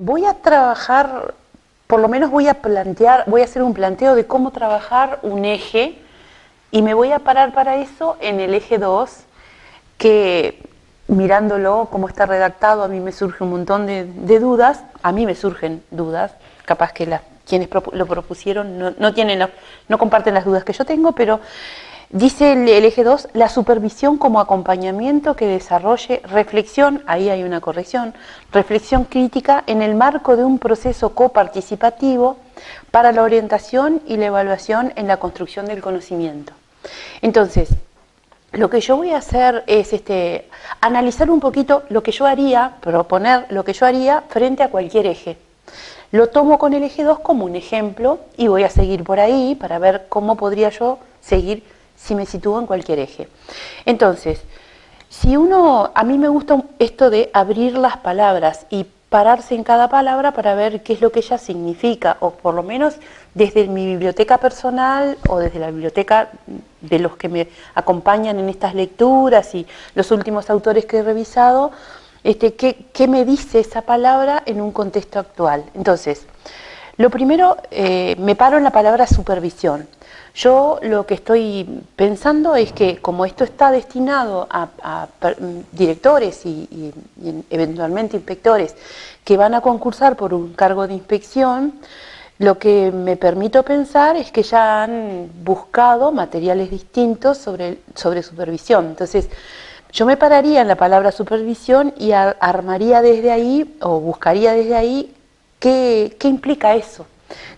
Voy a trabajar, por lo menos voy a hacer un planteo de cómo trabajar un eje y me voy a parar para eso en el eje 2, que mirándolo como está redactado a mí me surge un montón de dudas, a mí me surgen dudas, capaz que quienes lo propusieron no comparten las dudas que yo tengo, pero dice el eje 2, la supervisión como acompañamiento que desarrolle reflexión, ahí hay una corrección, reflexión crítica en el marco de un proceso coparticipativo para la orientación y la evaluación en la construcción del conocimiento. Entonces, lo que yo voy a hacer es analizar un poquito lo que yo haría, proponer lo que yo haría frente a cualquier eje. Lo tomo con el eje 2 como un ejemplo y voy a seguir por ahí para ver cómo podría yo seguir si me sitúo en cualquier eje. Entonces, a mí me gusta esto de abrir las palabras y pararse en cada palabra para ver qué es lo que ella significa, o por lo menos desde mi biblioteca personal o desde la biblioteca de los que me acompañan en estas lecturas y los últimos autores que he revisado, qué me dice esa palabra en un contexto actual. Entonces, lo primero, me paro en la palabra supervisión. Yo lo que estoy pensando es que como esto está destinado a directores y eventualmente inspectores que van a concursar por un cargo de inspección, lo que me permito pensar es que ya han buscado materiales distintos sobre supervisión. Entonces, yo me pararía en la palabra supervisión y armaría desde ahí, o buscaría desde ahí, qué implica eso.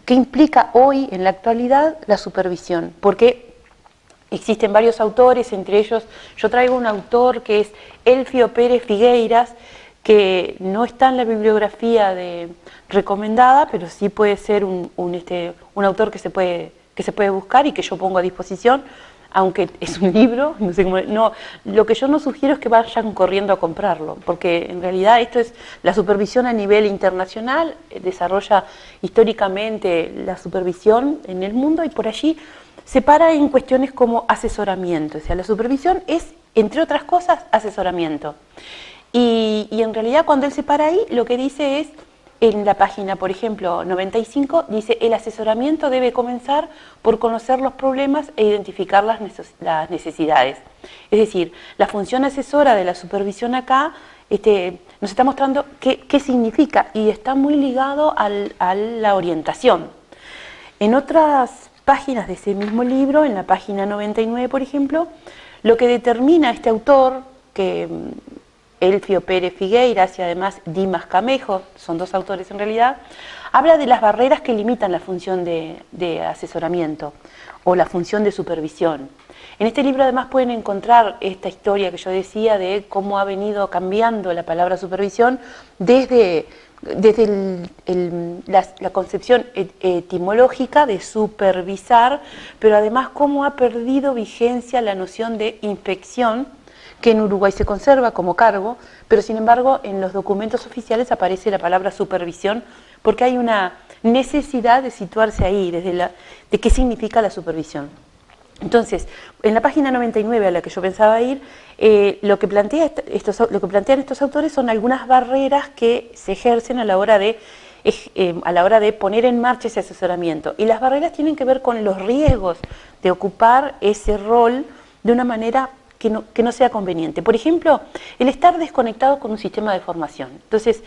¿Qué implica hoy, en la actualidad, la supervisión? Porque existen varios autores, entre ellos yo traigo un autor que es Elfio Pérez Figueiras, que no está en la bibliografía recomendada, pero sí puede ser un autor que se puede buscar y que yo pongo a disposición, aunque es un libro, lo que yo no sugiero es que vayan corriendo a comprarlo, porque en realidad esto es la supervisión a nivel internacional, desarrolla históricamente la supervisión en el mundo y por allí se para en cuestiones como asesoramiento, o sea, la supervisión es, entre otras cosas, asesoramiento. Y en realidad cuando él se para ahí, lo que dice es, en la página, por ejemplo, 95, dice, el asesoramiento debe comenzar por conocer los problemas e identificar las necesidades. Es decir, la función asesora de la supervisión acá nos está mostrando qué significa y está muy ligado a la orientación. En otras páginas de ese mismo libro, en la página 99, por ejemplo, lo que determina este autor, que Elfio Pérez Figueiras y además Dimas Camejo, son dos autores en realidad, habla de las barreras que limitan la función de asesoramiento o la función de supervisión. En este libro además pueden encontrar esta historia que yo decía de cómo ha venido cambiando la palabra supervisión desde la concepción etimológica de supervisar, pero además cómo ha perdido vigencia la noción de inspección, que en Uruguay se conserva como cargo, pero sin embargo en los documentos oficiales aparece la palabra supervisión porque hay una necesidad de situarse ahí, de qué significa la supervisión. Entonces, en la página 99 a la que yo pensaba ir, lo que plantean estos autores son algunas barreras que se ejercen a la hora de poner en marcha ese asesoramiento. Y las barreras tienen que ver con los riesgos de ocupar ese rol de una manera que no sea conveniente. Por ejemplo, el estar desconectado con un sistema de formación. Entonces,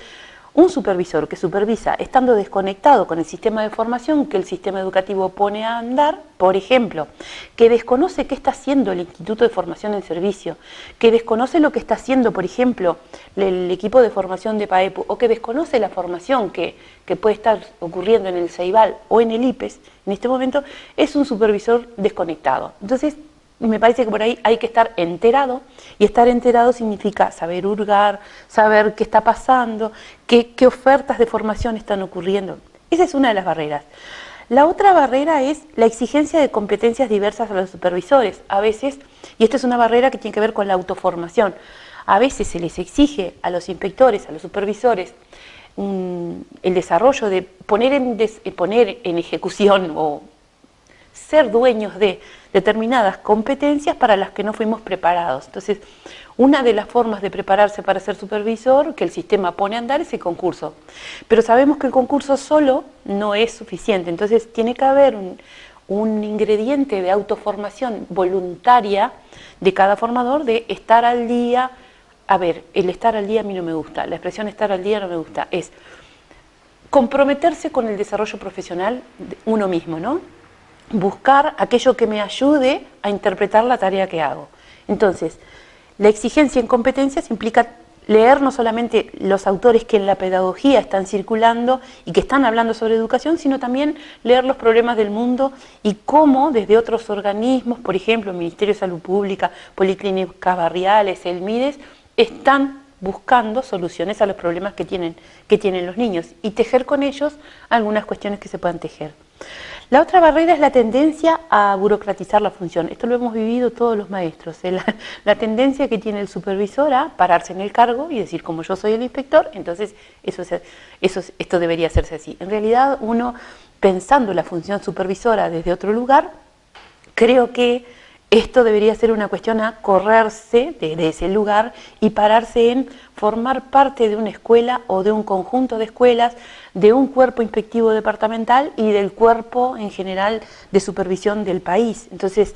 un supervisor que supervisa estando desconectado con el sistema de formación que el sistema educativo pone a andar, por ejemplo, que desconoce qué está haciendo el Instituto de Formación en Servicio, que desconoce lo que está haciendo, por ejemplo, el equipo de formación de PAEPU, o que desconoce la formación que puede estar ocurriendo en el CEIBAL o en el IPES, en este momento, es un supervisor desconectado. Entonces, me parece que por ahí hay que estar enterado, y estar enterado significa saber hurgar, saber qué está pasando, qué ofertas de formación están ocurriendo. Esa es una de las barreras. La otra barrera es la exigencia de competencias diversas a los supervisores. A veces, y esta es una barrera que tiene que ver con la autoformación, a veces se les exige a los inspectores, a los supervisores, el desarrollo de poner en ejecución o ser dueños de determinadas competencias para las que no fuimos preparados. Entonces, una de las formas de prepararse para ser supervisor que el sistema pone a andar es el concurso. Pero sabemos que el concurso solo no es suficiente, entonces tiene que haber un ingrediente de autoformación voluntaria de cada formador, de estar al día. A ver, el estar al día a mí no me gusta, la expresión estar al día no me gusta, es comprometerse con el desarrollo profesional de uno mismo, ¿no? Buscar aquello que me ayude a interpretar la tarea que hago. Entonces, la exigencia en competencias implica leer no solamente los autores que en la pedagogía están circulando y que están hablando sobre educación, sino también leer los problemas del mundo y cómo desde otros organismos, por ejemplo, el Ministerio de Salud Pública, Policlínicas Barriales, el MIDES, están buscando soluciones a los problemas que tienen los niños y tejer con ellos algunas cuestiones que se puedan tejer. La otra barrera es la tendencia a burocratizar la función. Esto lo hemos vivido todos los maestros. La tendencia que tiene el supervisor a pararse en el cargo y decir, como yo soy el inspector, entonces esto debería hacerse así. En realidad, uno, pensando la función supervisora desde otro lugar, creo que esto debería ser una cuestión a correrse de ese lugar y pararse en formar parte de una escuela o de un conjunto de escuelas, de un cuerpo inspectivo departamental y del cuerpo en general de supervisión del país. Entonces,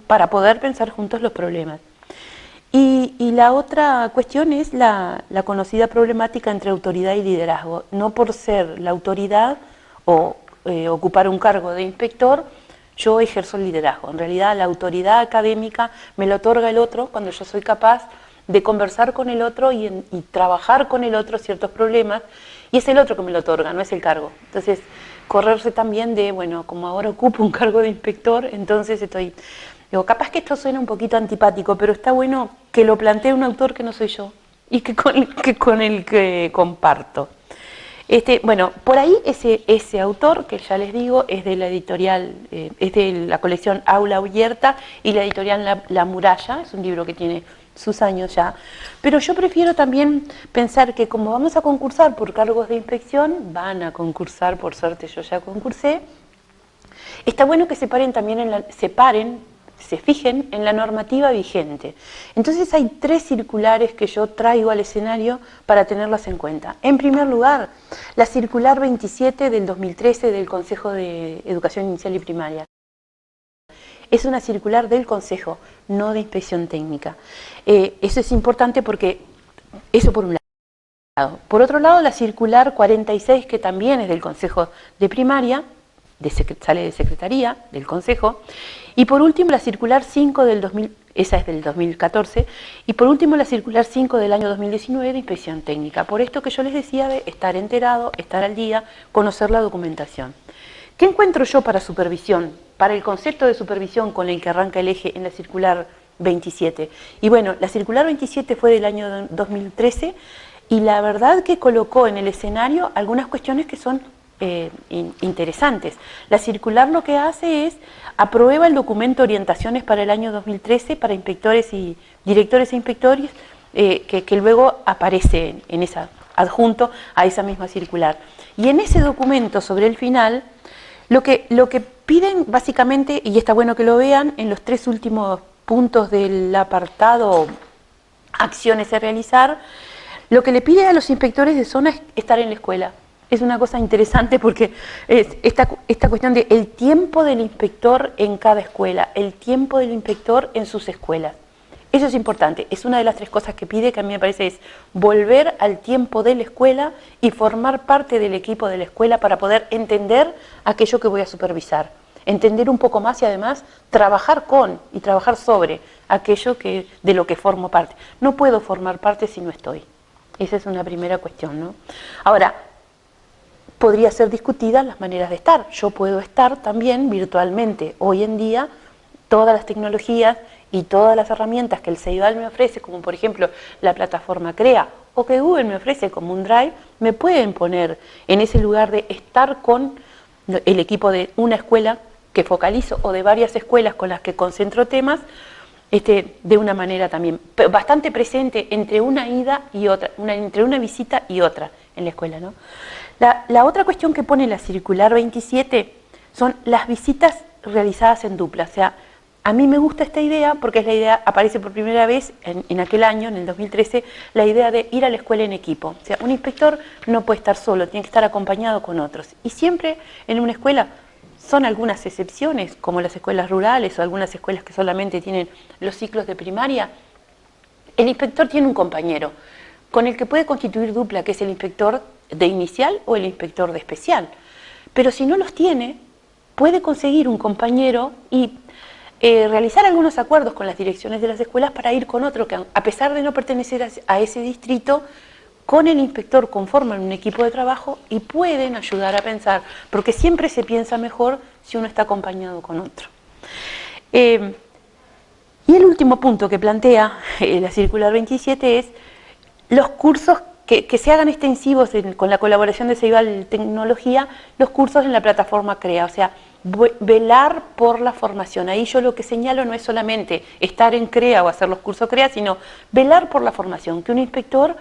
para poder pensar juntos los problemas. Y la otra cuestión es la conocida problemática entre autoridad y liderazgo. No por ser la autoridad o ocupar un cargo de inspector, yo ejerzo el liderazgo. En realidad la autoridad académica me lo otorga el otro cuando yo soy capaz de conversar con el otro y trabajar con el otro ciertos problemas, y es el otro que me lo otorga, no es el cargo. Entonces, correrse también de, bueno, como ahora ocupo un cargo de inspector, entonces digo, capaz que esto suena un poquito antipático, pero está bueno que lo plantee un autor que no soy yo y que con el que comparto. Bueno, por ahí ese autor, que ya les digo, es de la editorial, es de la colección Aula Abierta y la editorial La Muralla, es un libro que tiene sus años ya, pero yo prefiero también pensar que como vamos a concursar por cargos de inspección, van a concursar, por suerte yo ya concursé, está bueno que se fijen en la normativa vigente. Entonces hay 3 circulares que yo traigo al escenario para tenerlas en cuenta. En primer lugar, la circular 27 del 2013 del Consejo de Educación Inicial y Primaria. Es una circular del Consejo, no de Inspección Técnica. Eso es importante porque, eso por un lado. Por otro lado, la circular 46, que también es del Consejo de Primaria, sale de Secretaría del Consejo, y por último la circular 5 del 2000, esa es del 2014, y por último la circular 5 del año 2019 de Inspección Técnica. Por esto que yo les decía de estar enterado, estar al día, conocer la documentación. ¿Qué encuentro yo para supervisión? Para el concepto de supervisión con el que arranca el eje en la circular 27. Y bueno, la circular 27 fue del año 2013 y la verdad que colocó en el escenario algunas cuestiones que son interesantes. La circular lo que hace es aprueba el documento Orientaciones para el año 2013 para inspectores y directores e inspectores que luego aparece adjunto a esa misma circular. Y en ese documento sobre el final, lo que piden básicamente, y está bueno que lo vean, en los 3 últimos puntos del apartado acciones a realizar, lo que le pide a los inspectores de zona es estar en la escuela. Es una cosa interesante porque es esta cuestión de el tiempo del inspector en cada escuela, el tiempo del inspector en sus escuelas. Eso es importante, es una de las 3 cosas que pide, que a mí me parece es volver al tiempo de la escuela y formar parte del equipo de la escuela para poder entender aquello que voy a supervisar, entender un poco más y además trabajar con y trabajar sobre aquello de lo que formo parte. No puedo formar parte si no estoy. Esa es una primera cuestión, ¿no? Ahora, podría ser discutida las maneras de estar. Yo puedo estar también virtualmente. Hoy en día, todas las tecnologías y todas las herramientas que el CEIBAL me ofrece, como por ejemplo la plataforma CREA o que Google me ofrece como un Drive, me pueden poner en ese lugar de estar con el equipo de una escuela que focalizo o de varias escuelas con las que concentro temas, de una manera también bastante presente entre una ida y otra, entre una visita y otra en la escuela, ¿no? La otra cuestión que pone la circular 27 son las visitas realizadas en dupla. O sea, a mí me gusta esta idea porque es la idea, aparece por primera vez en aquel año, en el 2013, la idea de ir a la escuela en equipo. O sea, un inspector no puede estar solo, tiene que estar acompañado con otros. Y siempre en una escuela, son algunas excepciones, como las escuelas rurales o algunas escuelas que solamente tienen los ciclos de primaria, el inspector tiene un compañero con el que puede constituir dupla, que es el inspector de inicial o el inspector de especial. Pero si no los tiene, puede conseguir un compañero y realizar algunos acuerdos con las direcciones de las escuelas para ir con otro que, a pesar de no pertenecer a ese distrito, con el inspector conforman un equipo de trabajo y pueden ayudar a pensar, porque siempre se piensa mejor si uno está acompañado con otro. Y el último punto que plantea la circular 27 es los cursos que se hagan extensivos con la colaboración de Ceibal Tecnología, los cursos en la plataforma CREA, o sea, velar por la formación. Ahí yo lo que señalo no es solamente estar en CREA o hacer los cursos CREA, sino velar por la formación, que un inspector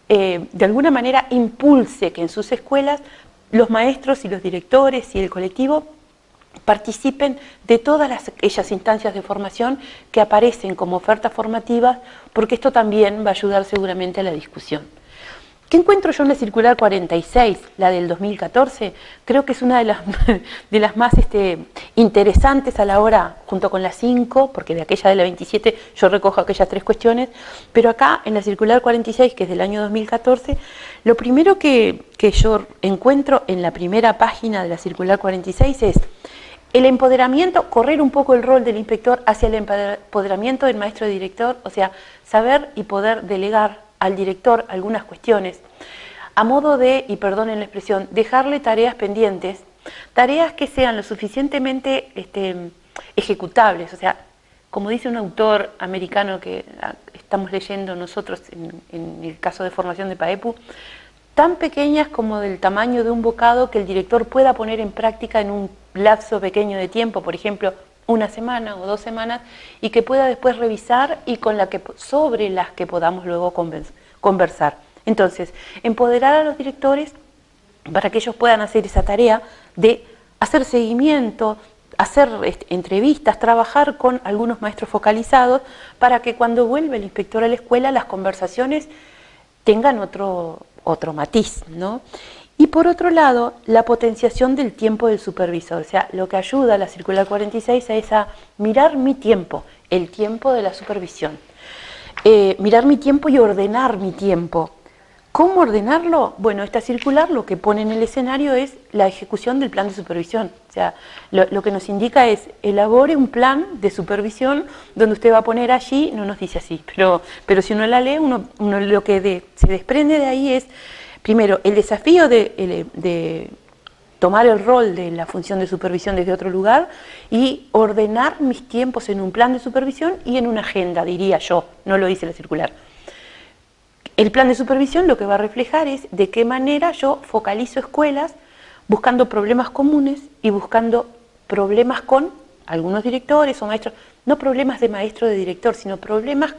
de alguna manera impulse que en sus escuelas los maestros y los directores y el colectivo participen de todas aquellas instancias de formación que aparecen como ofertas formativas, porque esto también va a ayudar seguramente a la discusión. ¿Qué encuentro yo en la circular 46, la del 2014? Creo que es una de las más interesantes a la hora, junto con la 5, porque de aquella de la 27 yo recojo aquellas 3 cuestiones, pero acá en la circular 46, que es del año 2014, lo primero que yo encuentro en la primera página de la circular 46 es el empoderamiento, correr un poco el rol del inspector hacia el empoderamiento del maestro director, o sea, saber y poder delegar al director algunas cuestiones, a modo de, y perdonen la expresión, dejarle tareas pendientes, tareas que sean lo suficientemente ejecutables. O sea, como dice un autor americano que estamos leyendo nosotros en el caso de formación de PAEPU, tan pequeñas como del tamaño de un bocado que el director pueda poner en práctica en un lapso pequeño de tiempo, por ejemplo, una semana o 2 semanas, y que pueda después revisar y sobre las que podamos luego conversar. Entonces, empoderar a los directores para que ellos puedan hacer esa tarea de hacer seguimiento, hacer entrevistas, trabajar con algunos maestros focalizados para que cuando vuelva el inspector a la escuela las conversaciones tengan otro matiz, ¿no? Y por otro lado, la potenciación del tiempo del supervisor, o sea, lo que ayuda a la circular 46 es a mirar mi tiempo, el tiempo de la supervisión. Mirar mi tiempo y ordenar mi tiempo. ¿Cómo ordenarlo? Bueno, esta circular lo que pone en el escenario es la ejecución del plan de supervisión. O sea, lo que nos indica es, elabore un plan de supervisión donde usted va a poner allí, no nos dice así, pero si uno la lee, uno lo que se desprende de ahí es, primero, el desafío de tomar el rol de la función de supervisión desde otro lugar y ordenar mis tiempos en un plan de supervisión y en una agenda, diría yo, no lo dice la circular. El plan de supervisión lo que va a reflejar es de qué manera yo focalizo escuelas buscando problemas comunes y buscando problemas con algunos directores o maestros, no problemas de maestro o de director, sino problemas,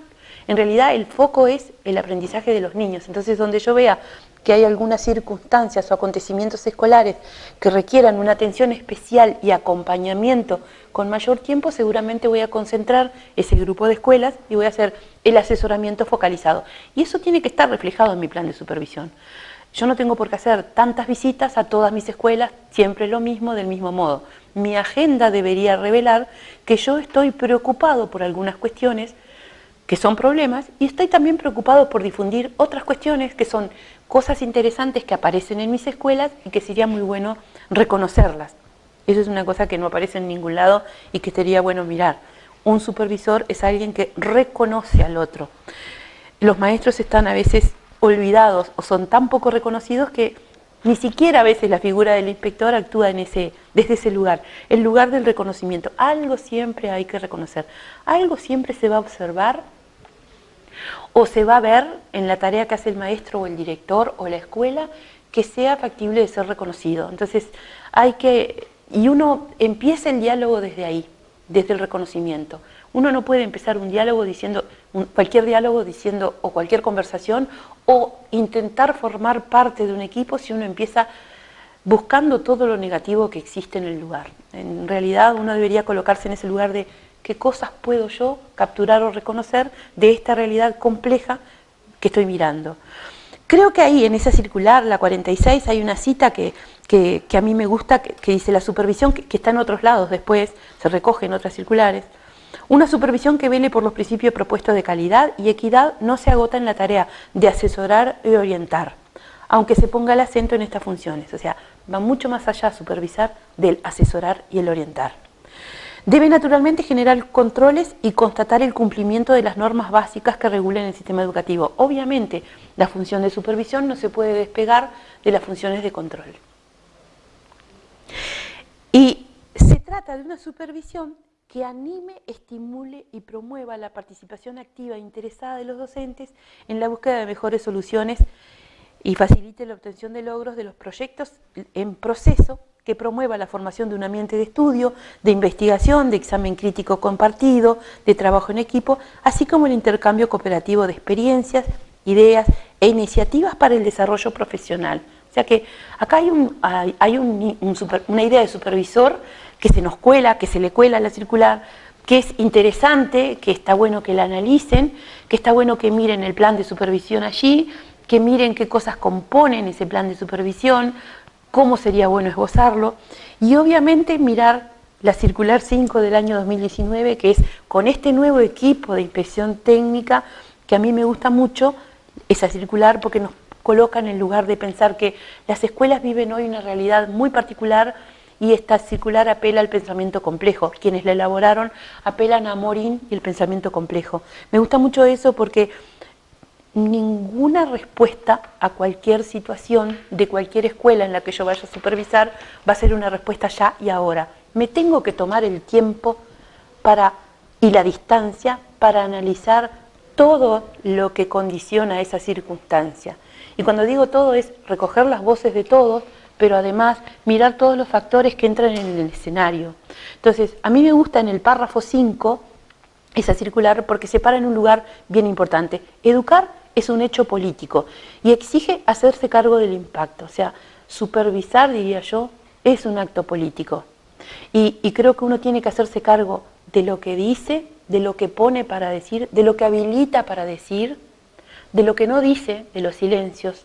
en realidad el foco es el aprendizaje de los niños. Entonces, donde yo vea que hay algunas circunstancias o acontecimientos escolares que requieran una atención especial y acompañamiento con mayor tiempo, seguramente voy a concentrar ese grupo de escuelas y voy a hacer el asesoramiento focalizado. Y eso tiene que estar reflejado en mi plan de supervisión. Yo no tengo por qué hacer tantas visitas a todas mis escuelas, siempre lo mismo, del mismo modo. Mi agenda debería revelar que yo estoy preocupado por algunas cuestiones que son problemas, y estoy también preocupado por difundir otras cuestiones que son cosas interesantes que aparecen en mis escuelas y que sería muy bueno reconocerlas. Eso es una cosa que no aparece en ningún lado y que sería bueno mirar. Un supervisor es alguien que reconoce al otro. Los maestros están a veces olvidados o son tan poco reconocidos que ni siquiera a veces la figura del inspector actúa desde ese lugar, el lugar del reconocimiento. Algo siempre hay que reconocer, algo siempre se va a observar o se va a ver en la tarea que hace el maestro o el director o la escuela que sea factible de ser reconocido. Entonces y uno empieza el diálogo desde ahí, desde el reconocimiento. Uno no puede empezar un diálogo cualquier diálogo diciendo, o cualquier conversación, o intentar formar parte de un equipo si uno empieza buscando todo lo negativo que existe en el lugar. En realidad uno debería colocarse en ese lugar de qué cosas puedo yo capturar o reconocer de esta realidad compleja que estoy mirando. Creo que ahí en esa circular, la 46, hay una cita que a mí me gusta, que dice la supervisión, que está en otros lados después, se recoge en otras circulares. Una supervisión que vele por los principios propuestos de calidad y equidad no se agota en la tarea de asesorar y orientar, aunque se ponga el acento en estas funciones. O sea, va mucho más allá supervisar del asesorar y el orientar. Debe naturalmente generar controles y constatar el cumplimiento de las normas básicas que regulen el sistema educativo. Obviamente, la función de supervisión no se puede despegar de las funciones de control. Y se trata de una supervisión que anime, estimule y promueva la participación activa e interesada de los docentes en la búsqueda de mejores soluciones y facilite la obtención de logros de los proyectos en proceso, que promueva la formación de un ambiente de estudio, de investigación, de examen crítico compartido, de trabajo en equipo, así como el intercambio cooperativo de experiencias, ideas e iniciativas para el desarrollo profesional. O sea que acá hay una idea de supervisor que se nos cuela, que se le cuela a la circular, que es interesante, que está bueno que la analicen, que está bueno que miren el plan de supervisión allí, que miren qué cosas componen ese plan de supervisión, cómo sería bueno esbozarlo, y obviamente mirar la circular 5 del año 2019, que es con este nuevo equipo de inspección técnica, que a mí me gusta mucho esa circular porque nos coloca en el lugar de pensar que las escuelas viven hoy una realidad muy particular y esta circular apela al pensamiento complejo. Quienes la elaboraron apelan a Morin y el pensamiento complejo. Me gusta mucho eso porque ninguna respuesta a cualquier situación de cualquier escuela en la que yo vaya a supervisar va a ser una respuesta ya y ahora. Me tengo que tomar el tiempo y la distancia para analizar todo lo que condiciona esa circunstancia. Y cuando digo todo es recoger las voces de todos, pero además mirar todos los factores que entran en el escenario. Entonces, a mí me gusta en el párrafo 5 esa circular porque se para en un lugar bien importante. Educar es un hecho político y exige hacerse cargo del impacto. O sea, supervisar, diría yo, es un acto político. Y creo que uno tiene que hacerse cargo de lo que dice, de lo que pone para decir, de lo que habilita para decir, de lo que no dice, de los silencios,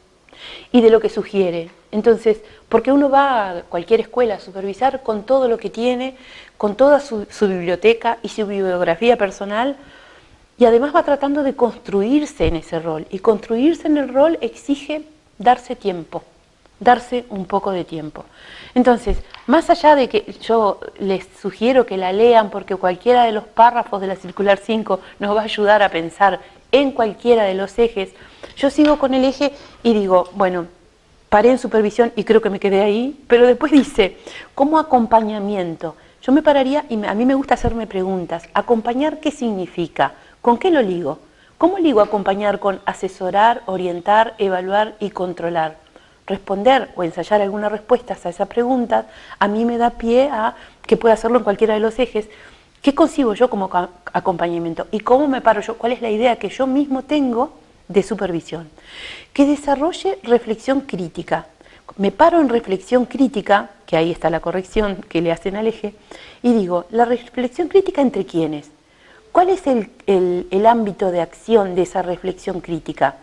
y de lo que sugiere. Entonces, porque uno va a cualquier escuela a supervisar con todo lo que tiene, con toda su biblioteca y su bibliografía personal, y además va tratando de construirse en ese rol. Y construirse en el rol exige darse tiempo, darse un poco de tiempo. Entonces, más allá de que yo les sugiero que la lean, porque cualquiera de los párrafos de la circular 5 nos va a ayudar a pensar en cualquiera de los ejes, yo sigo con el eje y digo, bueno, paré en supervisión y creo que me quedé ahí, pero después dice, como acompañamiento, yo me pararía y a mí me gusta hacerme preguntas. ¿Acompañar qué significa? ¿Con qué lo ligo? ¿Cómo ligo acompañar con asesorar, orientar, evaluar y controlar? Responder o ensayar algunas respuestas a esas preguntas a mí me da pie a que pueda hacerlo en cualquiera de los ejes. ¿Qué concibo yo como acompañamiento? ¿Y cómo me paro yo? ¿Cuál es la idea que yo mismo tengo de supervisión? Que desarrolle reflexión crítica. Me paro en reflexión crítica, que ahí está la corrección que le hacen al eje, y digo, ¿la reflexión crítica entre quiénes? ¿Cuál es el ámbito de acción de esa reflexión crítica?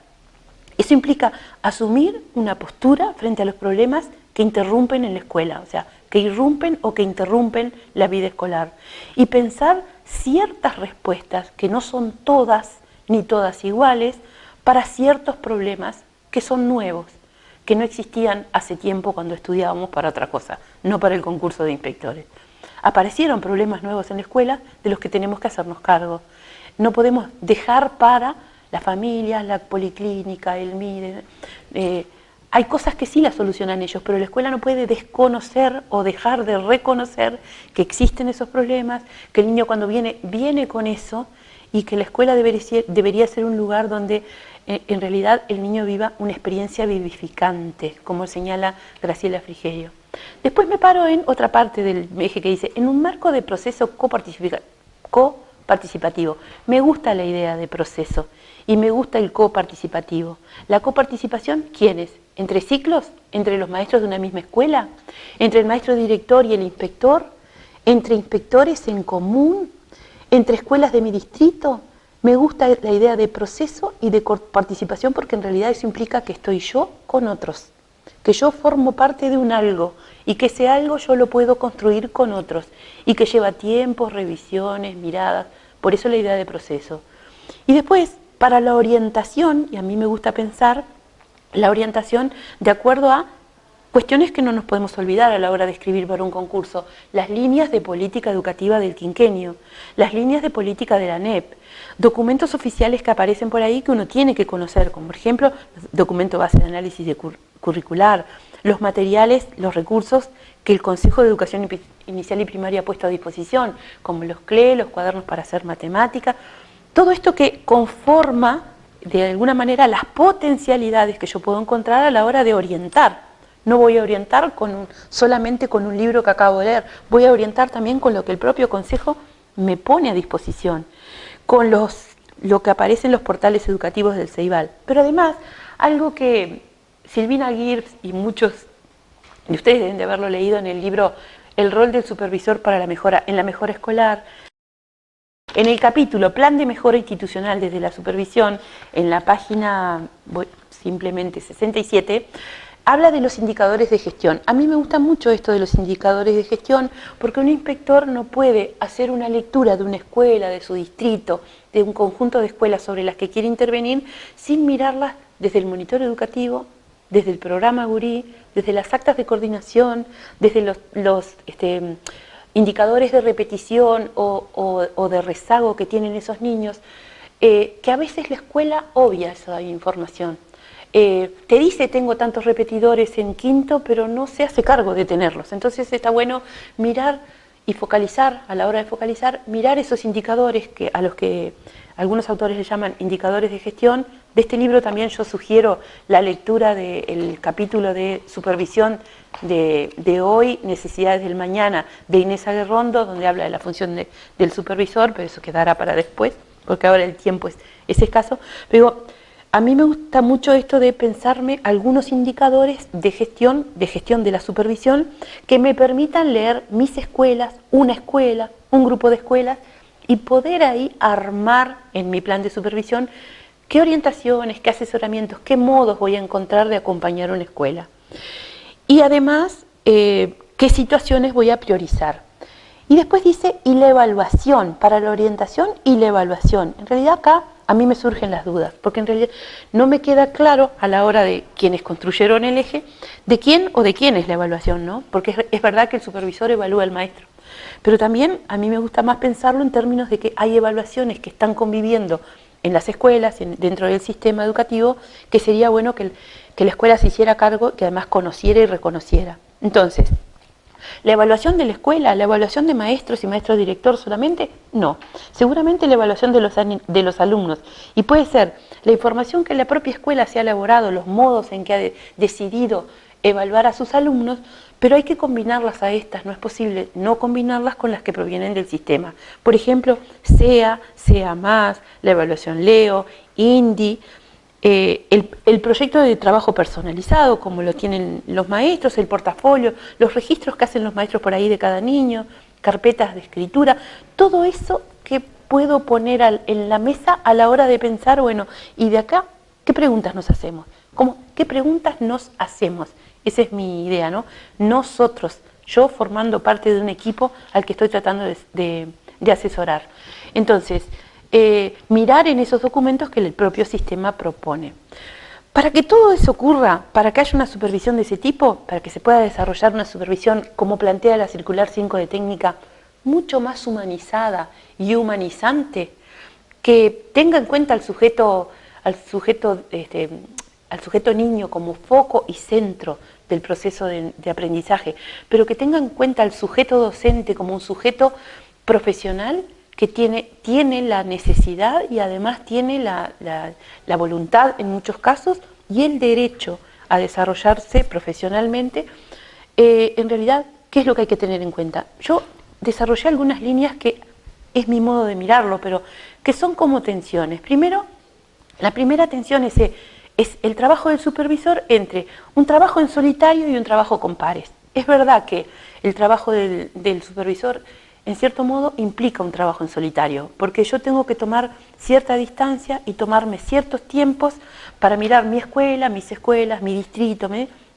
Eso implica asumir una postura frente a los problemas que interrumpen en la escuela, o sea, que irrumpen o que interrumpen la vida escolar. Y pensar ciertas respuestas, que no son todas ni todas iguales, para ciertos problemas que son nuevos, que no existían hace tiempo cuando estudiábamos para otra cosa, no para el concurso de inspectores. Aparecieron problemas nuevos en la escuela de los que tenemos que hacernos cargo. No podemos dejar para las familias, la policlínica, el MIDE. Hay cosas que sí las solucionan ellos, pero la escuela no puede desconocer o dejar de reconocer que existen esos problemas, que el niño cuando viene con eso y que la escuela debería ser un lugar donde en realidad el niño viva una experiencia vivificante, como señala Graciela Frigerio. Después me paro en otra parte del eje que dice, en un marco de proceso coparticipativo. Me gusta la idea de proceso y me gusta el coparticipativo. La coparticipación, ¿quiénes? entre ciclos, entre los maestros de una misma escuela, entre el maestro director y el inspector, entre inspectores en común, entre escuelas de mi distrito. Me gusta la idea de proceso y de participación porque en realidad eso implica que estoy yo con otros, que yo formo parte de un algo y que ese algo yo lo puedo construir con otros y que lleva tiempos, revisiones, miradas, por eso la idea de proceso. Y después, para la orientación, y a mí me gusta pensar la orientación de acuerdo a cuestiones que no nos podemos olvidar a la hora de escribir para un concurso, las líneas de política educativa del quinquenio, las líneas de política de la ANEP, documentos oficiales que aparecen por ahí que uno tiene que conocer, como por ejemplo, documento base de análisis de curricular, los materiales, los recursos que el Consejo de Educación Inicial y Primaria ha puesto a disposición, como los CLE, los cuadernos para hacer matemática, todo esto que conforma de alguna manera las potencialidades que yo puedo encontrar a la hora de orientar. No voy a orientar solamente con un libro que acabo de leer, voy a orientar también con lo que el propio Consejo me pone a disposición, con lo que aparece en los portales educativos del Ceibal. Pero además, algo que Silvina Gibbs y muchos de ustedes deben de haberlo leído en el libro El rol del supervisor para en la mejora escolar, en el capítulo Plan de Mejora Institucional desde la Supervisión, en la página simplemente 67, habla de los indicadores de gestión. A mí me gusta mucho esto de los indicadores de gestión porque un inspector no puede hacer una lectura de una escuela, de su distrito, de un conjunto de escuelas sobre las que quiere intervenir sin mirarlas desde el monitor educativo, desde el programa Gurí, desde las actas de coordinación, desde los indicadores de repetición o de rezago que tienen esos niños, que a veces la escuela obvia esa información. Te dice tengo tantos repetidores en quinto, pero no se hace cargo de tenerlos. Entonces está bueno mirar y focalizar, a la hora de focalizar, mirar esos indicadores a los que algunos autores le llaman indicadores de gestión. De este libro también yo sugiero la lectura del capítulo de supervisión de hoy, Necesidades del Mañana, de Inés Aguerrondo, donde habla de la función del supervisor, pero eso quedará para después, porque ahora el tiempo es escaso. Pero a mí me gusta mucho esto de pensarme algunos indicadores de gestión de la supervisión que me permitan leer mis escuelas, una escuela, un grupo de escuelas y poder ahí armar en mi plan de supervisión qué orientaciones, qué asesoramientos, qué modos voy a encontrar de acompañar una escuela. Y además, qué situaciones voy a priorizar. Y después dice, y la evaluación, para la orientación y la evaluación. En realidad acá a mí me surgen las dudas, porque en realidad no me queda claro a la hora de quienes construyeron el eje, de quién o de quién es la evaluación, ¿no? Porque es verdad que el supervisor evalúa al maestro, pero también a mí me gusta más pensarlo en términos de que hay evaluaciones que están conviviendo en las escuelas, dentro del sistema educativo, que sería bueno que la escuela se hiciera cargo, que además conociera y reconociera. Entonces, ¿la evaluación de la escuela, la evaluación de maestros y maestros director solamente? No. Seguramente la evaluación de los alumnos. Y puede ser la información que la propia escuela se ha elaborado, los modos en que ha decidido evaluar a sus alumnos, pero hay que combinarlas a estas, no es posible no combinarlas con las que provienen del sistema. Por ejemplo, SEA, SEA+, la evaluación LEO, INDI, el proyecto de trabajo personalizado, como lo tienen los maestros, el portafolio, los registros que hacen los maestros por ahí de cada niño, carpetas de escritura, todo eso que puedo poner en la mesa a la hora de pensar, bueno, y de acá, ¿qué preguntas nos hacemos? ¿Qué preguntas nos hacemos? Esa es mi idea, ¿no? Nosotros, yo formando parte de un equipo al que estoy tratando de asesorar. Entonces, mirar en esos documentos que el propio sistema propone. Para que todo eso ocurra, para que haya una supervisión de ese tipo, para que se pueda desarrollar una supervisión como plantea la Circular 5 de Técnica, mucho más humanizada y humanizante, que tenga en cuenta al sujeto niño como foco y centro del proceso de aprendizaje, pero que tenga en cuenta al sujeto docente como un sujeto profesional que tiene la necesidad y además tiene la voluntad en muchos casos y el derecho a desarrollarse profesionalmente. En realidad, ¿qué es lo que hay que tener en cuenta? Yo desarrollé algunas líneas que es mi modo de mirarlo, pero que son como tensiones. Primero, la primera tensión es es el trabajo del supervisor entre un trabajo en solitario y un trabajo con pares. Es verdad que el trabajo del supervisor, en cierto modo, implica un trabajo en solitario, porque yo tengo que tomar cierta distancia y tomarme ciertos tiempos para mirar mi escuela, mis escuelas, mi distrito,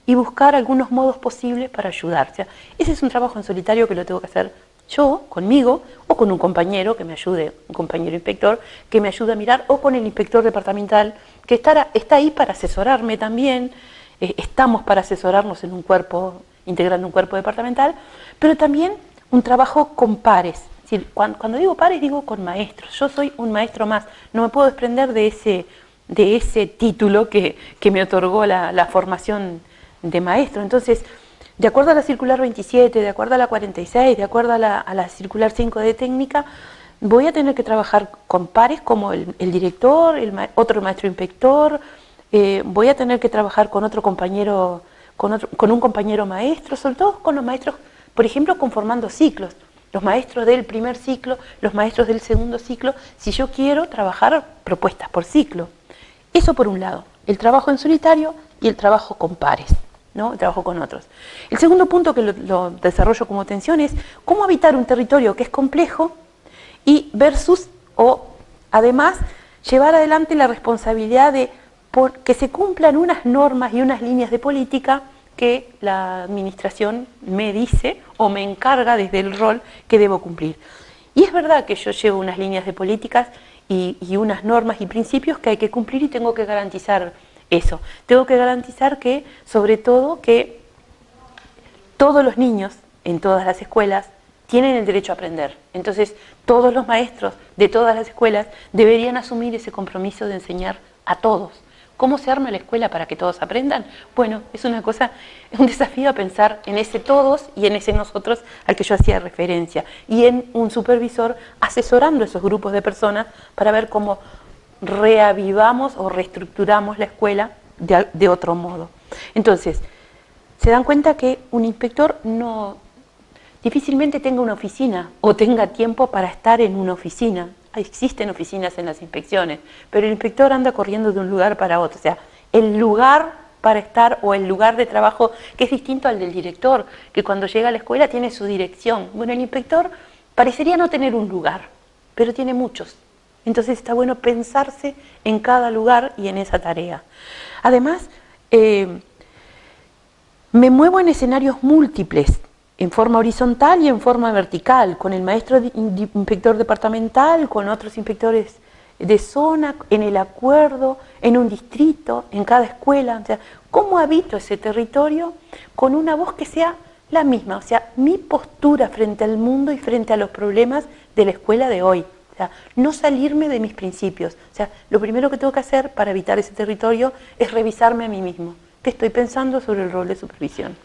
y buscar algunos modos posibles para ayudar. O sea, ese es un trabajo en solitario que lo tengo que hacer yo, conmigo, o con un compañero que me ayude, un compañero inspector, que me ayude a mirar, o con el inspector departamental, que está ahí para asesorarme también. Estamos para asesorarnos en un cuerpo, integrando un cuerpo departamental, pero también un trabajo con pares. Es decir, cuando digo pares, digo con maestros. Yo soy un maestro más, no me puedo desprender de ese título que me otorgó la formación de maestro. Entonces, de acuerdo a la circular 27, de acuerdo a la 46, de acuerdo a la circular 5 de técnica, voy a tener que trabajar con pares como el director, otro maestro inspector, voy a tener que trabajar con otro compañero, con un compañero maestro, sobre todo con los maestros, por ejemplo, conformando ciclos. Los maestros del primer ciclo, los maestros del segundo ciclo, si yo quiero trabajar propuestas por ciclo. Eso por un lado, el trabajo en solitario y el trabajo con pares, ¿no? El trabajo con otros. El segundo punto que lo desarrollo como tensión es cómo habitar un territorio que es complejo y versus, o además, llevar adelante la responsabilidad de que se cumplan unas normas y unas líneas de política que la administración me dice o me encarga desde el rol que debo cumplir. Y es verdad que yo llevo unas líneas de políticas y unas normas y principios que hay que cumplir y tengo que garantizar eso. Tengo que garantizar que, sobre todo, que todos los niños en todas las escuelas tienen el derecho a aprender. Entonces, todos los maestros de todas las escuelas deberían asumir ese compromiso de enseñar a todos. ¿Cómo se arma la escuela para que todos aprendan? Bueno, es un desafío a pensar en ese todos y en ese nosotros al que yo hacía referencia, y en un supervisor asesorando a esos grupos de personas para ver cómo reavivamos o reestructuramos la escuela de otro modo. Entonces, se dan cuenta que un inspector difícilmente tenga una oficina o tenga tiempo para estar en una oficina. Existen oficinas en las inspecciones, pero el inspector anda corriendo de un lugar para otro. O sea, el lugar para estar o el lugar de trabajo que es distinto al del director, que cuando llega a la escuela tiene su dirección. Bueno, el inspector parecería no tener un lugar, pero tiene muchos. Entonces está bueno pensarse en cada lugar y en esa tarea. Además, me muevo en escenarios múltiples, en forma horizontal y en forma vertical, con el maestro inspector departamental, con otros inspectores de zona, en el acuerdo, en un distrito, en cada escuela. O sea, ¿cómo habito ese territorio con una voz que sea la misma? O sea, mi postura frente al mundo y frente a los problemas de la escuela de hoy. O sea, no salirme de mis principios. O sea, lo primero que tengo que hacer para evitar ese territorio es revisarme a mí mismo. ¿Qué estoy pensando sobre el rol de supervisión?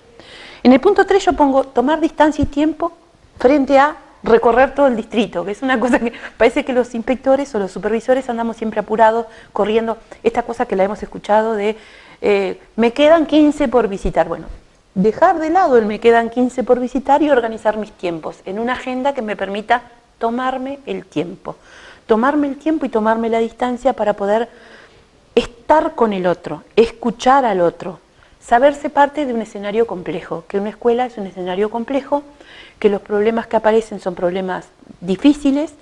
En el punto 3 yo pongo tomar distancia y tiempo frente a recorrer todo el distrito, que es una cosa que parece que los inspectores o los supervisores andamos siempre apurados, corriendo. Esta cosa que la hemos escuchado de me quedan 15 por visitar. Bueno, dejar de lado el me quedan 15 por visitar y organizar mis tiempos en una agenda que me permita tomarme el tiempo. Tomarme el tiempo y tomarme la distancia para poder estar con el otro, escuchar al otro. Saberse parte de un escenario complejo, que una escuela es un escenario complejo, que los problemas que aparecen son problemas difíciles,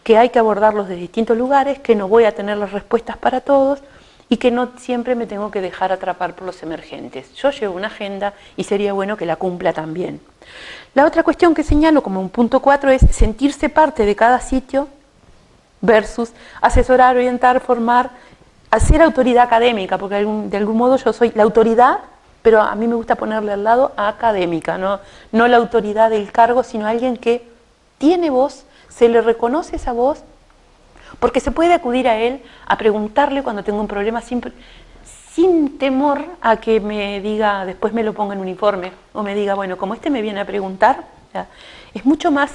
que hay que abordarlos de distintos lugares, que no voy a tener las respuestas para todos y que no siempre me tengo que dejar atrapar por los emergentes. Yo llevo una agenda y sería bueno que la cumpla también. La otra cuestión que señalo como un punto 4 es sentirse parte de cada sitio versus asesorar, orientar, formar, hacer autoridad académica, porque de algún modo yo soy la autoridad, pero a mí me gusta ponerle al lado académica, no la autoridad del cargo, sino alguien que tiene voz, se le reconoce esa voz, porque se puede acudir a él a preguntarle cuando tengo un problema sin temor a que me diga, después me lo ponga en un informe, o me diga, bueno, como me viene a preguntar, ¿ya? Es mucho más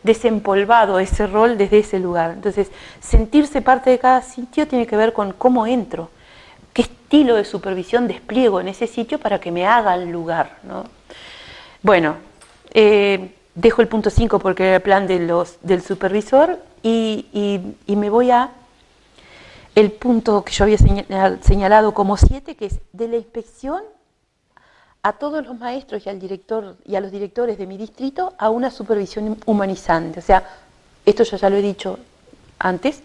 desempolvado ese rol desde ese lugar. Entonces, sentirse parte de cada sitio tiene que ver con cómo entro, qué estilo de supervisión despliego en ese sitio para que me haga el lugar, ¿no? Bueno, dejo el punto 5 porque era el plan del supervisor y me voy a el punto que yo había señalado como 7, que es de la inspección a todos los maestros y al director y a los directores de mi distrito a una supervisión humanizante. O sea, esto yo ya lo he dicho antes,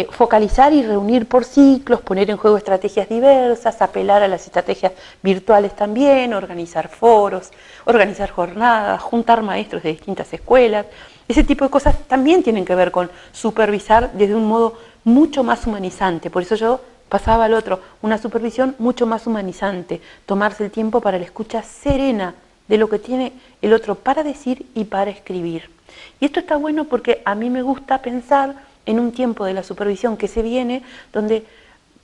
focalizar y reunir por ciclos, poner en juego estrategias diversas, apelar a las estrategias virtuales también, organizar foros, organizar jornadas, juntar maestros de distintas escuelas. Ese tipo de cosas también tienen que ver con supervisar desde un modo mucho más humanizante. Por eso yo pasaba al otro, una supervisión mucho más humanizante, tomarse el tiempo para la escucha serena de lo que tiene el otro para decir y para escribir. Y esto está bueno porque a mí me gusta pensar en un tiempo de la supervisión que se viene, donde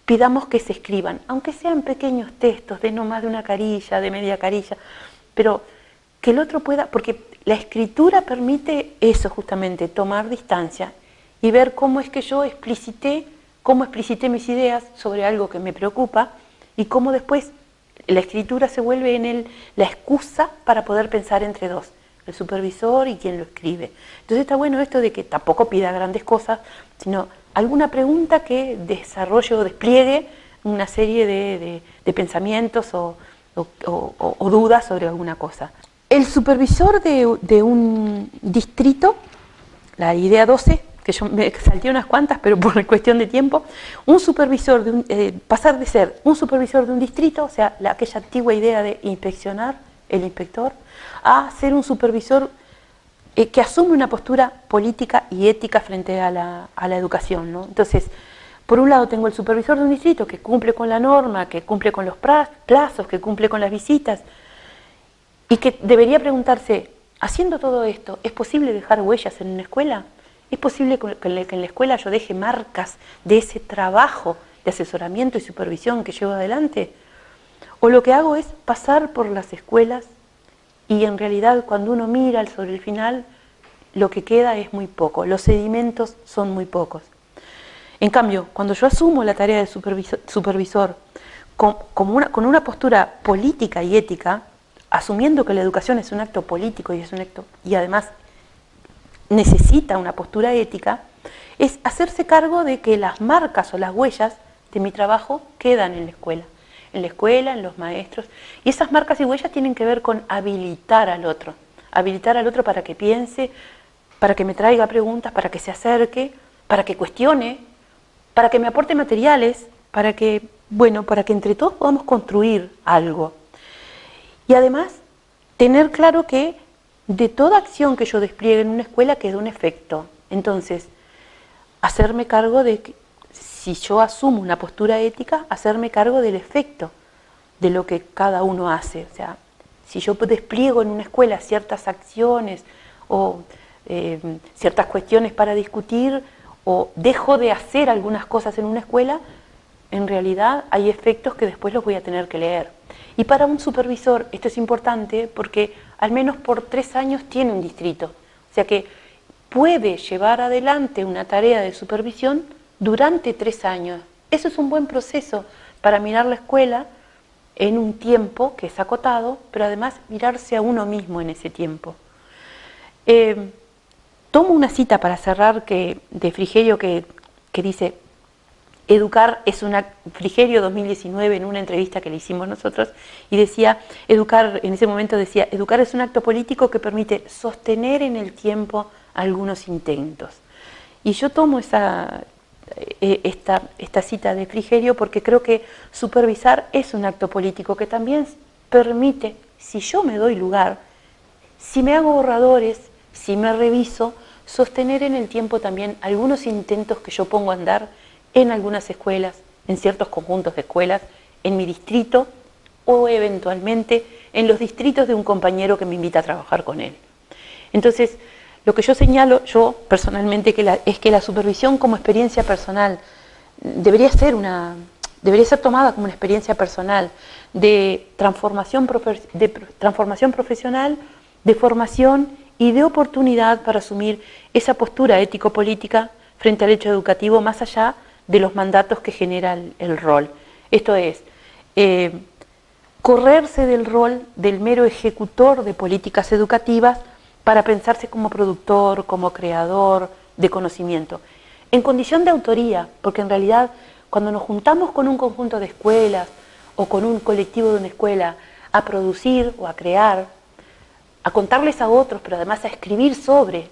pidamos que se escriban, aunque sean pequeños textos de no más de una carilla, de media carilla, pero que el otro pueda, porque la escritura permite eso justamente, tomar distancia y ver cómo es que yo explicité mis ideas sobre algo que me preocupa y cómo después la escritura se vuelve en la excusa para poder pensar entre dos, el supervisor y quien lo escribe. Entonces está bueno esto de que tampoco pida grandes cosas, sino alguna pregunta que desarrolle o despliegue una serie de pensamientos o dudas sobre alguna cosa. El supervisor de un distrito, la idea 12, que yo me salté unas cuantas, pero por cuestión de tiempo, un supervisor pasar de ser un supervisor de un distrito, o sea, aquella antigua idea de inspeccionar, el inspector, a ser un supervisor que asume una postura política y ética frente a la educación, ¿no? Entonces, por un lado tengo el supervisor de un distrito que cumple con la norma, que cumple con los plazos, que cumple con las visitas, y que debería preguntarse, haciendo todo esto, ¿es posible dejar huellas en una escuela? ¿Es posible que en la escuela yo deje marcas de ese trabajo de asesoramiento y supervisión que llevo adelante? ¿O lo que hago es pasar por las escuelas y en realidad cuando uno mira sobre el final, lo que queda es muy poco, los sedimentos son muy pocos? En cambio, cuando yo asumo la tarea de supervisor con una postura política y ética, asumiendo que la educación es un acto político y además necesita una postura ética, es hacerse cargo de que las marcas o las huellas de mi trabajo quedan en la escuela, en los maestros, y esas marcas y huellas tienen que ver con habilitar al otro para que piense, para que me traiga preguntas, para que se acerque, para que cuestione, para que me aporte materiales, para que entre todos podamos construir algo. Y además, tener claro que de toda acción que yo despliegue en una escuela queda un efecto. Entonces, hacerme cargo de que, si yo asumo una postura ética, hacerme cargo del efecto de lo que cada uno hace. O sea, si yo despliego en una escuela ciertas acciones o ciertas cuestiones para discutir o dejo de hacer algunas cosas en una escuela, en realidad hay efectos que después los voy a tener que leer. Y para un supervisor esto es importante porque al menos por 3 años tiene un distrito. O sea que puede llevar adelante una tarea de supervisión durante 3 años. Eso es un buen proceso para mirar la escuela en un tiempo que es acotado, pero además mirarse a uno mismo en ese tiempo. Tomo una cita para cerrar de Frigerio que dice: educar es Frigerio 2019, en una entrevista que le hicimos nosotros, y decía, en ese momento decía, educar es un acto político que permite sostener en el tiempo algunos intentos. Y yo tomo esta cita de Frigerio porque creo que supervisar es un acto político que también permite, si yo me doy lugar, si me hago borradores, si me reviso, sostener en el tiempo también algunos intentos que yo pongo a andar en algunas escuelas, en ciertos conjuntos de escuelas, en mi distrito o eventualmente en los distritos de un compañero que me invita a trabajar con él. Entonces, lo que yo señalo, yo personalmente, es que la supervisión como experiencia personal debería ser tomada como una experiencia personal de transformación profesional, de formación y de oportunidad para asumir esa postura ético-política frente al hecho educativo más allá de los mandatos que genera el rol. Esto es, correrse del rol del mero ejecutor de políticas educativas para pensarse como productor, como creador de conocimiento. en condición de autoría, porque en realidad cuando nos juntamos con un conjunto de escuelas o con un colectivo de una escuela a producir o a crear, a contarles a otros, pero además a escribir sobre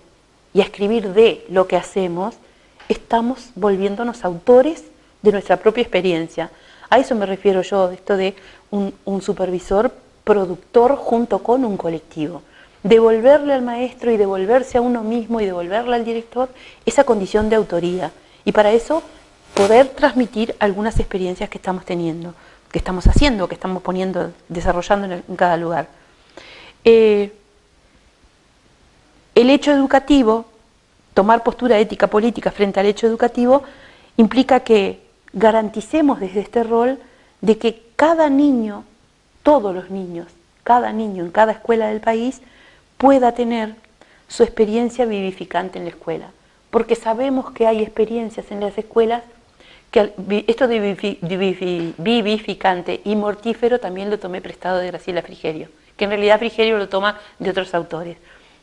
y a escribir de lo que hacemos, estamos volviéndonos autores de nuestra propia experiencia. A eso me refiero yo, esto de un supervisor productor junto con un colectivo. Devolverle al maestro y devolverse a uno mismo y devolverle al director esa condición de autoría. Y para eso poder transmitir algunas experiencias que estamos teniendo, que estamos haciendo, que estamos poniendo, desarrollando en cada lugar. El hecho educativo, tomar postura ética política frente al hecho educativo, implica que garanticemos desde este rol de que cada niño, todos los niños, cada niño en cada escuela del país pueda tener su experiencia vivificante en la escuela. Porque sabemos que hay experiencias en las escuelas que esto de vivificante y mortífero también lo tomé prestado de Graciela Frigerio, que en realidad Frigerio lo toma de otros autores.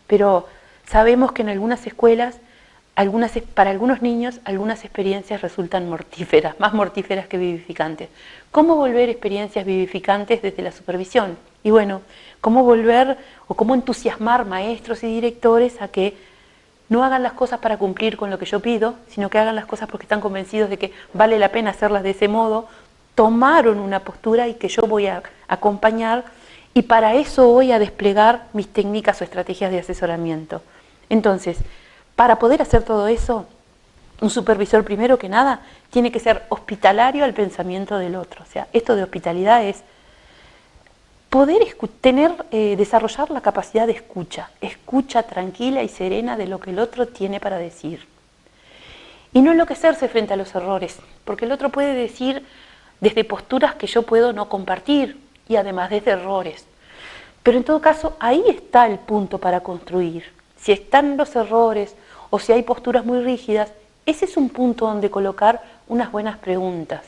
Pero sabemos que en algunas escuelas, para algunos niños, algunas experiencias resultan mortíferas, más mortíferas que vivificantes. ¿Cómo volver experiencias vivificantes desde la supervisión? Y bueno, ¿cómo volver o cómo entusiasmar maestros y directores a que no hagan las cosas para cumplir con lo que yo pido, sino que hagan las cosas porque están convencidos de que vale la pena hacerlas de ese modo, tomaron una postura y que yo voy a acompañar, y para eso voy a desplegar mis técnicas o estrategias de asesoramiento? Entonces, para poder hacer todo eso, un supervisor primero que nada tiene que ser hospitalario al pensamiento del otro. O sea, esto de hospitalidad es poder desarrollar la capacidad de escucha tranquila y serena de lo que el otro tiene para decir. Y no enloquecerse frente a los errores, porque el otro puede decir desde posturas que yo puedo no compartir y además desde errores. Pero en todo caso, ahí está el punto para construir. Si están los errores o si hay posturas muy rígidas, ese es un punto donde colocar unas buenas preguntas.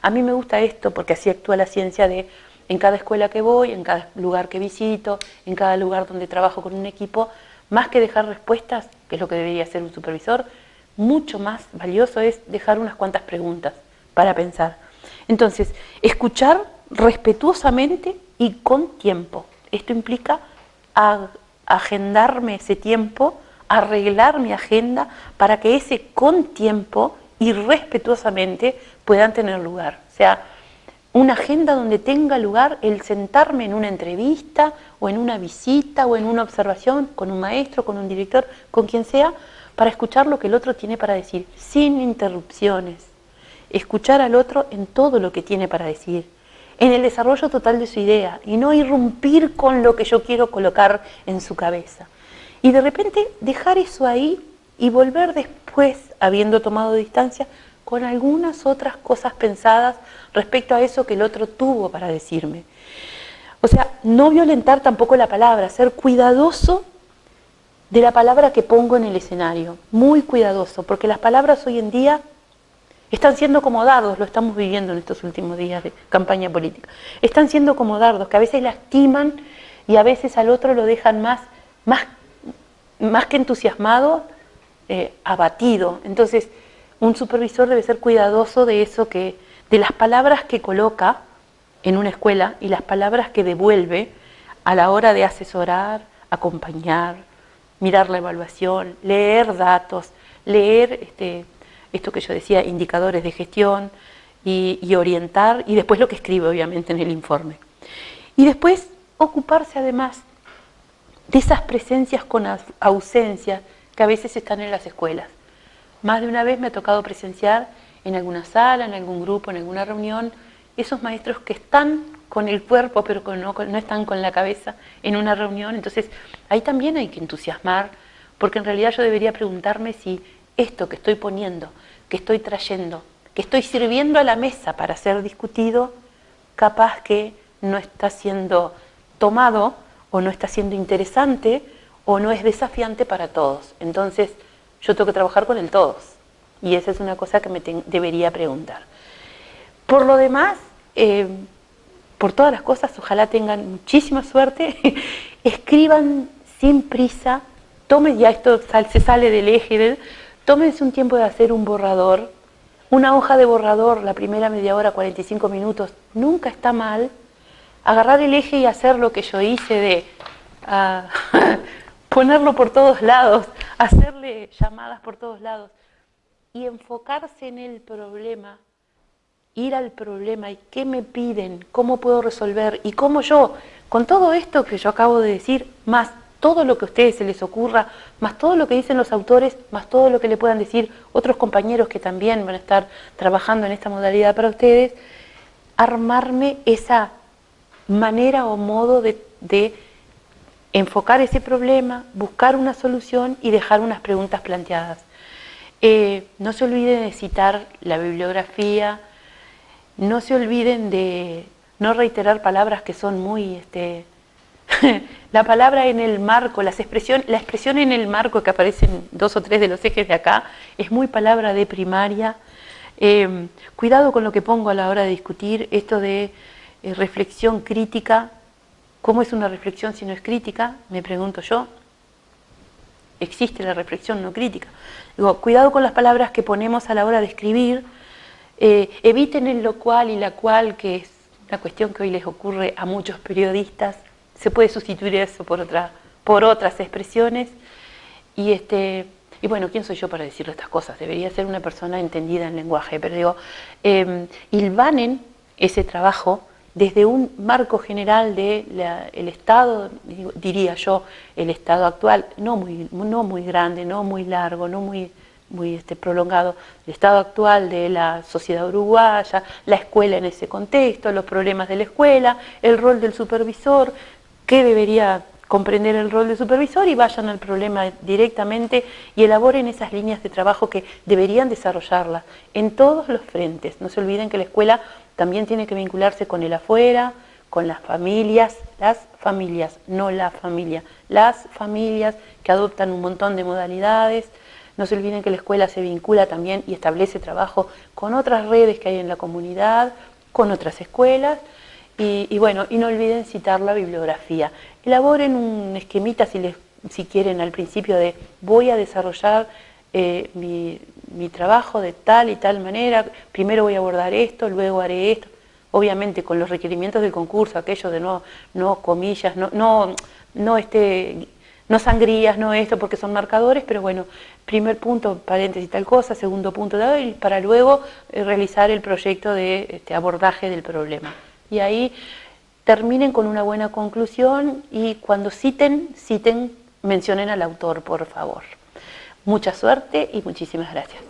A mí me gusta esto porque así actúa la ciencia de en cada escuela que voy, en cada lugar que visito, en cada lugar donde trabajo con un equipo, más que dejar respuestas, que es lo que debería hacer un supervisor, mucho más valioso es dejar unas cuantas preguntas para pensar. Entonces, escuchar respetuosamente y con tiempo. Esto implica agendarme ese tiempo, arreglar mi agenda para que ese con tiempo y respetuosamente puedan tener lugar. O sea, una agenda donde tenga lugar el sentarme en una entrevista o en una visita o en una observación con un maestro, con un director, con quien sea, para escuchar lo que el otro tiene para decir, sin interrupciones. Escuchar al otro en todo lo que tiene para decir, en el desarrollo total de su idea y no irrumpir con lo que yo quiero colocar en su cabeza. Y de repente dejar eso ahí y volver después, habiendo tomado distancia, con algunas otras cosas pensadas respecto a eso que el otro tuvo para decirme. O sea, no violentar tampoco la palabra, ser cuidadoso de la palabra que pongo en el escenario, muy cuidadoso, porque las palabras hoy en día están siendo como dardos, lo estamos viviendo en estos últimos días de campaña política, están siendo como dardos que a veces lastiman y a veces al otro lo dejan más que entusiasmado, abatido. Entonces, un supervisor debe ser cuidadoso de eso, de las palabras que coloca en una escuela y las palabras que devuelve a la hora de asesorar, acompañar, mirar la evaluación, leer datos, leer esto que yo decía, indicadores de gestión y orientar, y después lo que escribe obviamente en el informe. Y después ocuparse además de esas presencias con ausencias que a veces están en las escuelas. Más de una vez me ha tocado presenciar en alguna sala, en algún grupo, en alguna reunión, esos maestros que están con el cuerpo, pero no están con la cabeza en una reunión. Entonces, ahí también hay que entusiasmar, porque en realidad yo debería preguntarme si esto que estoy poniendo, que estoy trayendo, que estoy sirviendo a la mesa para ser discutido, capaz que no está siendo tomado, o no está siendo interesante, o no es desafiante para todos. Entonces, yo tengo que trabajar con el todos, y esa es una cosa que me debería preguntar. Por lo demás, por todas las cosas, ojalá tengan muchísima suerte, escriban sin prisa, tomen, ya esto se sale del eje, tómense un tiempo de hacer un borrador, una hoja de borrador, la primera media hora, 45 minutos, nunca está mal. Agarrar el eje y hacer lo que yo hice de ponerlo por todos lados, hacerle llamadas por todos lados y enfocarse en el problema, ir al problema y qué me piden, cómo puedo resolver y cómo yo, con todo esto que yo acabo de decir, más todo lo que a ustedes se les ocurra, más todo lo que dicen los autores, más todo lo que le puedan decir otros compañeros que también van a estar trabajando en esta modalidad para ustedes, armarme esa manera o modo de enfocar ese problema, buscar una solución y dejar unas preguntas planteadas. No se olviden de citar la bibliografía, no se olviden de no reiterar palabras que son muy... la palabra en el marco, la expresión en el marco que aparece en 2 o 3 de los ejes de acá, es muy palabra de primaria. Cuidado con lo que pongo a la hora de discutir, esto de reflexión crítica. ¿Cómo es una reflexión si no es crítica? Me pregunto yo. Existe la reflexión no crítica. Digo, cuidado con las palabras que ponemos a la hora de escribir. Eviten el lo cual y la cual, que es una cuestión que hoy les ocurre a muchos periodistas. Se puede sustituir eso por otras expresiones. Y bueno, ¿quién soy yo para decirle estas cosas? Debería ser una persona entendida en lenguaje. Pero digo, hilvanen ese trabajo desde un marco general del Estado, diría yo, el Estado actual, no muy grande, no muy largo, no muy prolongado, el Estado actual de la sociedad uruguaya, la escuela en ese contexto, los problemas de la escuela, el rol del supervisor, qué debería comprender el rol del supervisor, y vayan al problema directamente y elaboren esas líneas de trabajo que deberían desarrollarlas en todos los frentes. No se olviden que la escuela también tiene que vincularse con el afuera, con las familias, no la familia, las familias que adoptan un montón de modalidades. No se olviden que la escuela se vincula también y establece trabajo con otras redes que hay en la comunidad, con otras escuelas, y bueno, y no olviden citar la bibliografía. Elaboren un esquemita si quieren al principio de voy a desarrollar mi trabajo de tal y tal manera, primero voy a abordar esto, luego haré esto, obviamente con los requerimientos del concurso, aquello de no comillas, no sangrías, no esto, porque son marcadores, pero bueno, primer punto, paréntesis tal cosa, segundo punto, para luego realizar el proyecto de abordaje del problema. Y ahí terminen con una buena conclusión y cuando citen, mencionen al autor, por favor. Mucha suerte y muchísimas gracias.